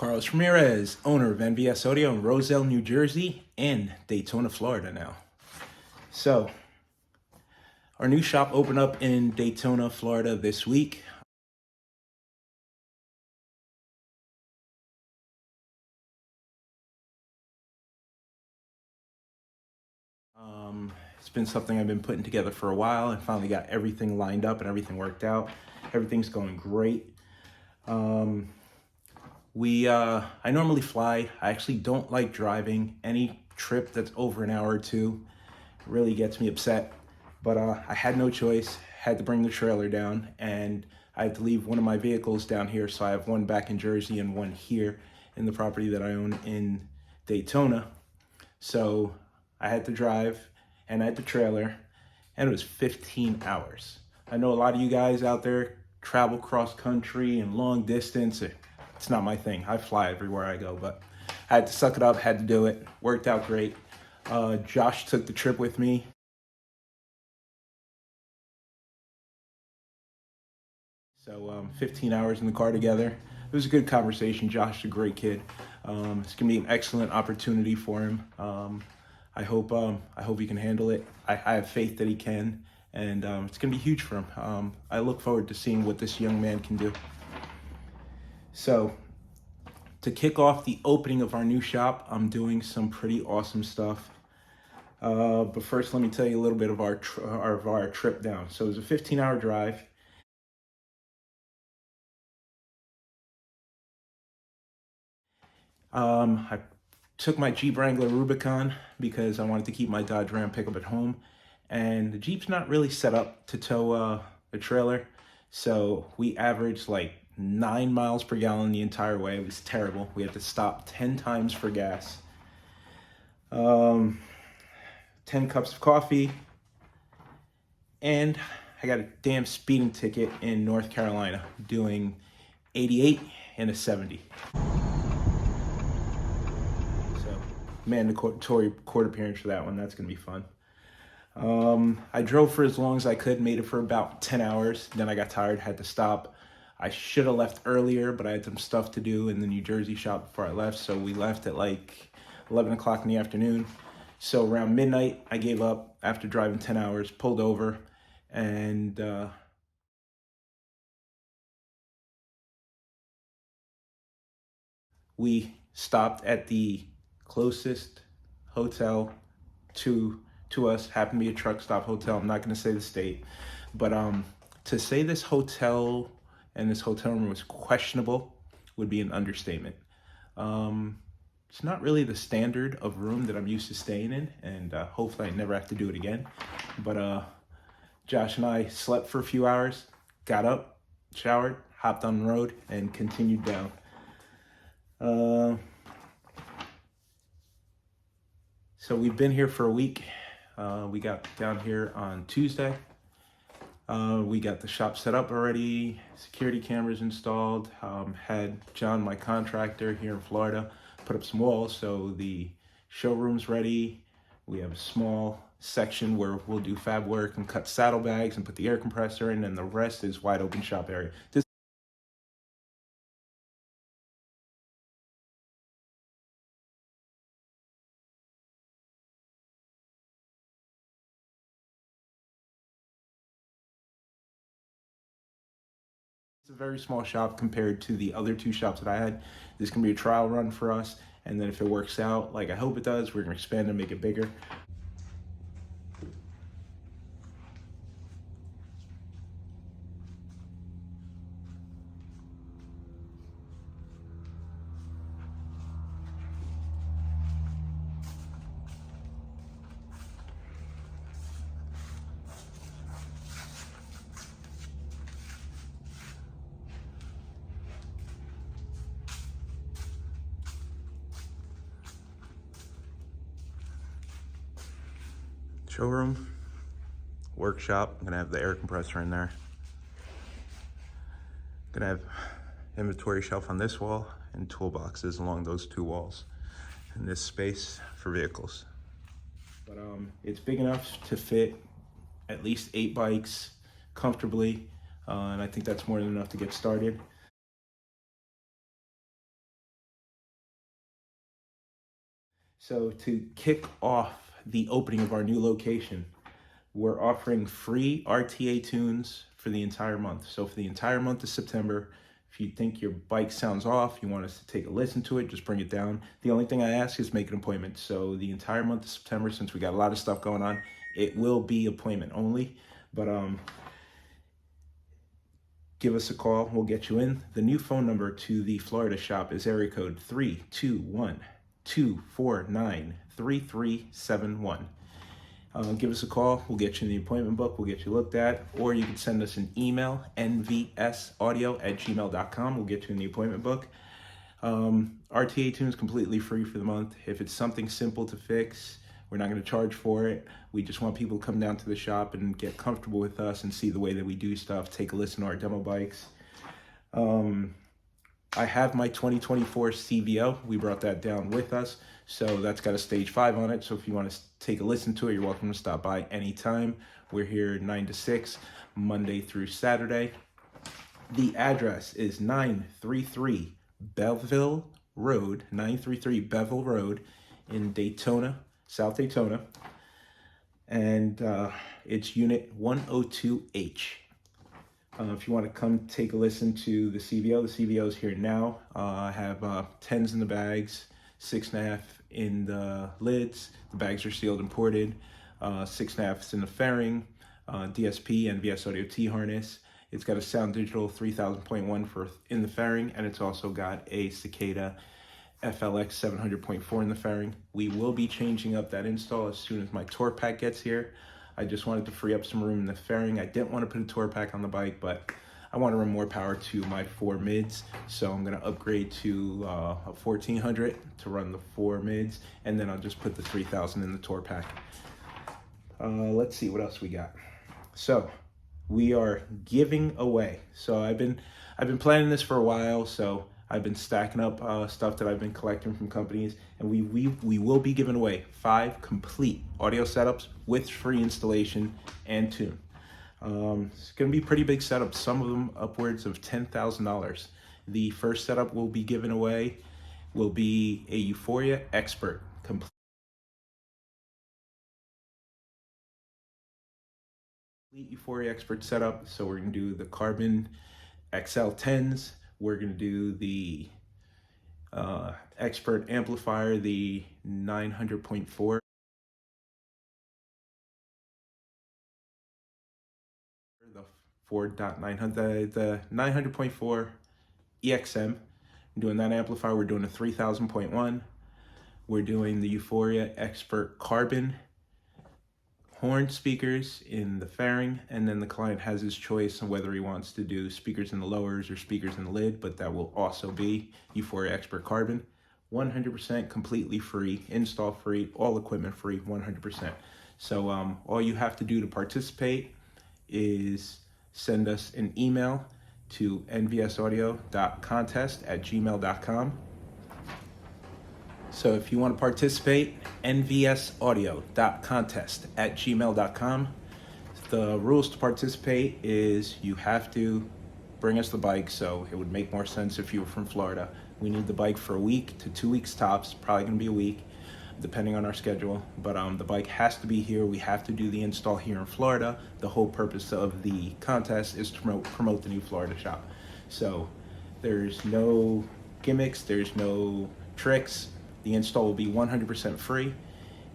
Carlos Ramirez, owner of NVS Audio in Roselle, New Jersey, and Daytona, Florida now. So, our new shop opened up in Daytona, Florida this week. It's been something I've been putting together for a while. I finally got everything lined up and everything worked out. Everything's going great. I normally fly. I actually don't like driving. Any trip that's over an hour or two really gets me upset. But I had no choice, had to bring the trailer down, and I had to leave one of my vehicles down here. So I have one back in Jersey and one here in the property that I own in Daytona. So I had to drive and I had the trailer, and it was 15 hours. I know a lot of you guys out there travel cross country and long distance. It's not my thing. I fly everywhere I go, but I had to suck it up, had to do it. Worked out great. Josh took the trip with me. So 15 hours in the car together. It was a good conversation. Josh is a great kid. It's gonna be an excellent opportunity for him. I hope he can handle it. I have faith that he can, and it's gonna be huge for him. I look forward to seeing what this young man can do. So, to kick off the opening of our new shop, I'm doing some pretty awesome stuff. But first, let me tell you a little bit of our trip down. So it was a 15-hour drive. I took my Jeep Wrangler Rubicon because I wanted to keep my Dodge Ram pickup at home, and the Jeep's not really set up to tow a trailer, so we averaged like 9 miles per gallon the entire way. It was terrible. We had to stop 10 times for gas. 10 cups of coffee, and I got a damn speeding ticket in North Carolina doing 88 and a 70. Mandatory court appearance for that one. That's going to be fun. I drove for as long as I could, made it for about 10 hours. Then I got tired, had to stop. I should have left earlier, but I had some stuff to do in the New Jersey shop before I left. So we left at like 11 o'clock in the afternoon. So around midnight, I gave up after driving 10 hours, pulled over, and we stopped at the closest hotel to us. Happened to be a truck stop hotel. I'm not going to say the state, but to say this hotel and this hotel room was questionable would be an understatement. It's not really the standard of room that I'm used to staying in, and hopefully I never have to do it again. But Josh and I slept for a few hours, got up, showered, hopped on the road, and continued down. So we've been here for a week. We got down here on Tuesday. We got the shop set up already, security cameras installed, had John, my contractor here in Florida, put up some walls, so the showroom's ready. We have a small section where we'll do fab work and cut saddlebags and put the air compressor in, and the rest is wide open shop area. It's a very small shop compared to the other two shops that I had. This can be a trial run for us, and then if it works out like I hope it does, we're gonna expand and make it bigger. Showroom, workshop. I'm gonna have the air compressor in there. Gonna have inventory shelf on this wall and toolboxes along those two walls, and this space for vehicles. But it's big enough to fit at least 8 bikes comfortably, and I think that's more than enough to get started. So to kick off the opening of our new location, we're offering free RTA tunes for the entire month. So for the entire month of September, if you think your bike sounds off, you want us to take a listen to it, just bring it down. The only thing I ask is make an appointment. So the entire month of September, since we got a lot of stuff going on, it will be appointment only. But give us a call, we'll get you in. The new phone number to the Florida shop is area code 321-249-3371. Give us a call, we'll get you in the appointment book, we'll get you looked at, or you can send us an email, nvsaudio.gmail.com, we'll get you in the appointment book. RTA tunes completely free for the month. If it's something simple to fix, we're not going to charge for it. We just want people to come down to the shop and get comfortable with us and see the way that we do stuff, take a listen to our demo bikes. I have my 2024 CVO. We brought that down with us. So that's got a stage 5 on it. So if you want to take a listen to it, you're welcome to stop by anytime. We're here 9 to 6, Monday through Saturday. The address is 933 Belleville Road, 933 Belleville Road in Daytona, South Daytona. And it's unit 102H. If you want to come take a listen to the CVO is here now. I have 10s in the bags, 6.5 in the lids. The bags are sealed and ported. 6.5 in the fairing, DSP, NVS Audio T harness. It's got a Sound Digital 3000.1 for in the fairing, and it's also got a Cicada FLX 700.4 in the fairing. We will be changing up that install as soon as my tour pack gets here. I just wanted to free up some room in the fairing. I didn't want to put a tour pack on the bike, but I want to run more power to my 4 mids. So I'm going to upgrade to a 1400 to run the 4 mids, and then I'll just put the 3000 in the tour pack. Let's see what else we got. So we are giving away. So I've been planning this for a while. So I've been stacking up stuff that I've been collecting from companies, and we will be giving away 5 complete audio setups with free installation and tune. It's going to be pretty big setups, some of them upwards of $10,000. The first setup we'll be giving away will be a Euphoria Expert complete Euphoria Expert setup. So we're going to do the Carbon XL10s. We're going to do the Expert amplifier, the 900.4. The 4.900, the 900.4 EXM. I'm doing that amplifier. We're doing a 3000.1. We're doing the Euphoria Expert Carbon horn speakers in the fairing, and then the client has his choice on whether he wants to do speakers in the lowers or speakers in the lid, but that will also be Euphoria Expert Carbon. 100% completely free, install free, all equipment free, 100%. So all you have to do to participate is send us an email to Nvsaudio.contest@gmail.com. So if you want to participate, Nvsaudio.contest@gmail.com. The rules to participate is you have to bring us the bike, so it would make more sense if you were from Florida. We need the bike for a week to 2 weeks tops, probably going to be a week, depending on our schedule. But the bike has to be here. We have to do the install here in Florida. The whole purpose of the contest is to promote the new Florida shop. So there's no gimmicks, there's no tricks. The install will be 100% free.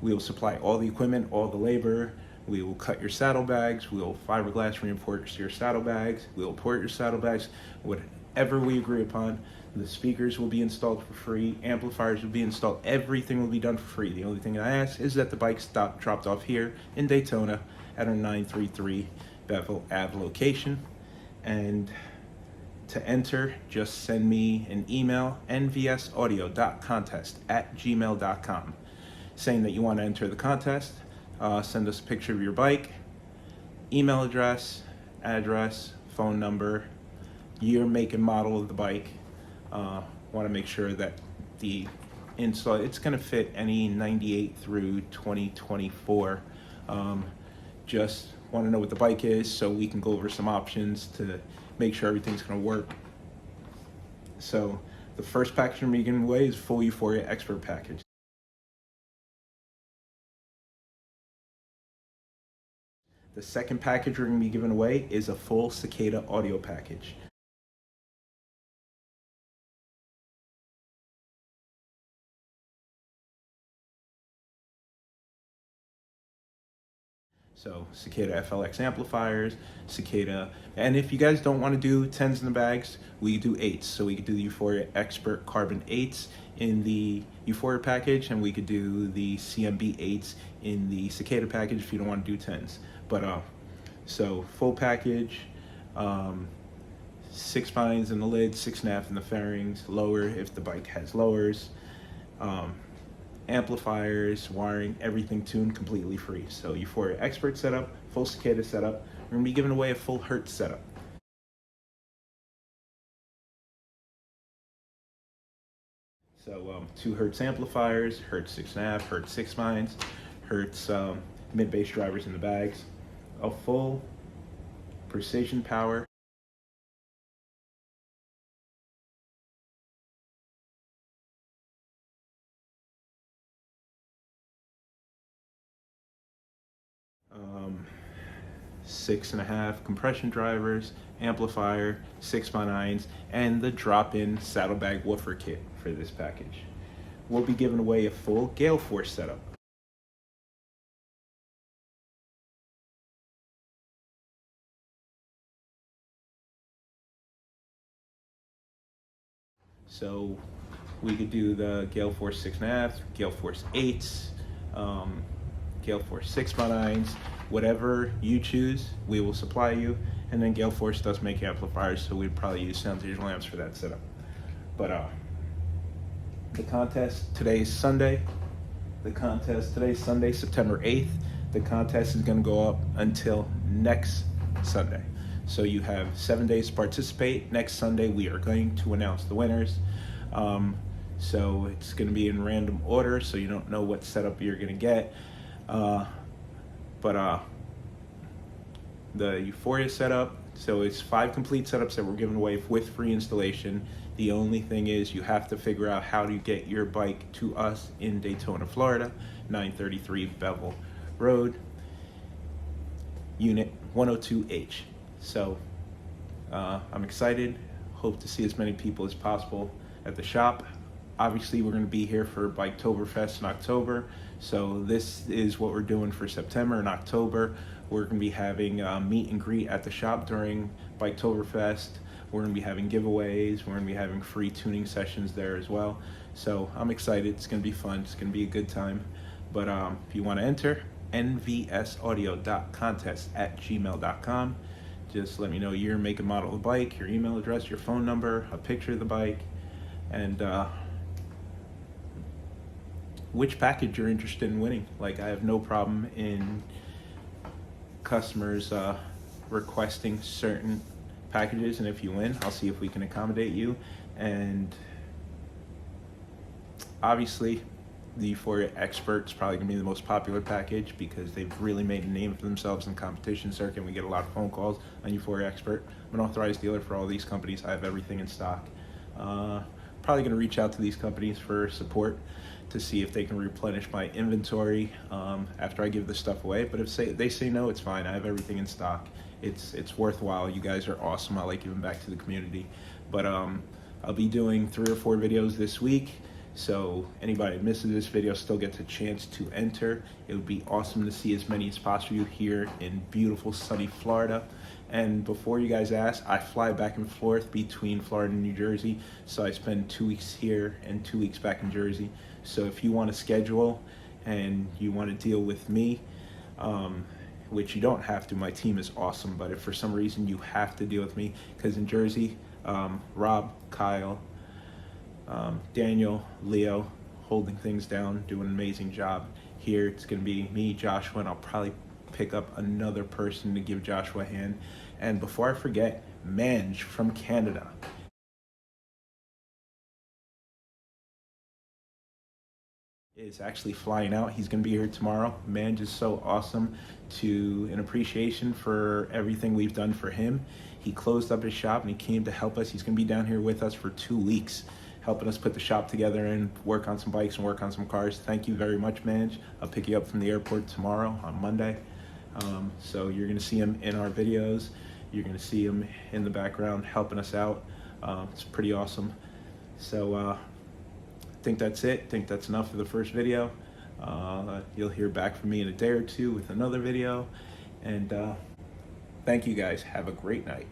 We will supply all the equipment, all the labor. We will cut your saddlebags. We will fiberglass reinforce your saddlebags. We will port your saddlebags. Whatever we agree upon. The speakers will be installed for free. Amplifiers will be installed. Everything will be done for free. The only thing I ask is that the bike dropped off here in Daytona at our 933 Bevel Ave location. And to enter, just send me an email, Nvsaudio.contest@gmail.com, saying that you want to enter the contest. Send us a picture of your bike, email address, phone number, year, make, and model of the bike. Want to make sure that the install, it's going to fit any 98 through 2024. Just want to know what the bike is so we can go over some options to make sure everything's going to work. So the first package we're giving away is full Euphoria Expert package. The second package we're going to be giving away is a full Cicada audio package. So Cicada FLX amplifiers, Cicada, and if you guys don't want to do 10s in the bags, we do 8s. So we could do the Euphoria Expert Carbon 8s in the Euphoria package, and we could do the CMB 8s in the Cicada package if you don't want to do 10s. But so full package, 6 fines in the lid, 6.5 in the fairings, lower if the bike has lowers. Amplifiers, wiring, everything tuned completely free. So Euphoria Expert setup, full Cicada setup. We're gonna be giving away a full Hertz setup. So 2 Hertz amplifiers, Hertz 6.5, Hertz 6 fines, Hertz mid-bass drivers in the bags, a full precision power. Um, 6.5 compression drivers, amplifier, 6x9s, and the drop-in saddlebag woofer kit for this package. We'll be giving away a full Gale Force setup. So we could do the Gale Force 6.5, Gale Force 8s, Gale Force 6x9s, whatever you choose, we will supply you. And then Gale Force does make amplifiers, so we'd probably use sound digital amps for that setup. But the contest today is Sunday. September 8th. The contest is going to go up until next Sunday. So you have 7 days to participate. Next Sunday, we are going to announce the winners. So it's going to be in random order, so you don't know what setup you're going to get. But the Euphoria setup, so it's 5 complete setups that we're giving away with free installation. The only thing is you have to figure out how to get your bike to us in Daytona, Florida, 933 Bevel Road, Unit 102H. So I'm excited. Hope to see as many people as possible at the shop. Obviously, we're going to be here for Biketoberfest in October. So this is what we're doing for September and October. We're going to be having a meet and greet at the shop during Biketoberfest. We're going to be having giveaways. We're going to be having free tuning sessions there as well. So I'm excited. It's going to be fun. It's going to be a good time. But if you want to enter, Nvsaudio.contest at gmail.com. Just let me know your make and model of the bike, your email address, your phone number, a picture of the bike, and which package you're interested in winning. Like, I have no problem in customers requesting certain packages, and if you win, I'll see if we can accommodate you. And obviously, the Euphoria Expert's probably gonna be the most popular package because they've really made a name for themselves in the competition circuit. We get a lot of phone calls on Euphoria Expert. I'm an authorized dealer for all these companies. I have everything in stock. Probably gonna reach out to these companies for support to see if they can replenish my inventory after I give this stuff away. But if they say no, it's fine. I have everything in stock. It's worthwhile. You guys are awesome. I like giving back to the community. But I'll be doing 3 or 4 videos this week. So anybody that misses this video still gets a chance to enter. It would be awesome to see as many as possible here in beautiful sunny Florida. And before you guys ask, I fly back and forth between Florida and New Jersey. So I spend 2 weeks here and 2 weeks back in Jersey. So if you want to schedule and you want to deal with me, which you don't have to, my team is awesome, but if for some reason you have to deal with me, because in Jersey, Rob, Kyle, Daniel, Leo, holding things down, doing an amazing job. Here it's going to be me, Joshua, and I'll probably pick up another person to give Joshua a hand. And before I forget, Manj from Canada is actually flying out. He's going to be here tomorrow. Manj is so awesome. In appreciation for everything we've done for him, he closed up his shop and he came to help us. He's going to be down here with us for 2 weeks, helping us put the shop together and work on some bikes and work on some cars. Thank you very much, Manj. I'll pick you up from the airport tomorrow on Monday. So you're going to see him in our videos. You're going to see him in the background helping us out. It's pretty awesome. So I think that's it. I think that's enough for the first video. You'll hear back from me in a day or two with another video. And thank you guys. Have a great night.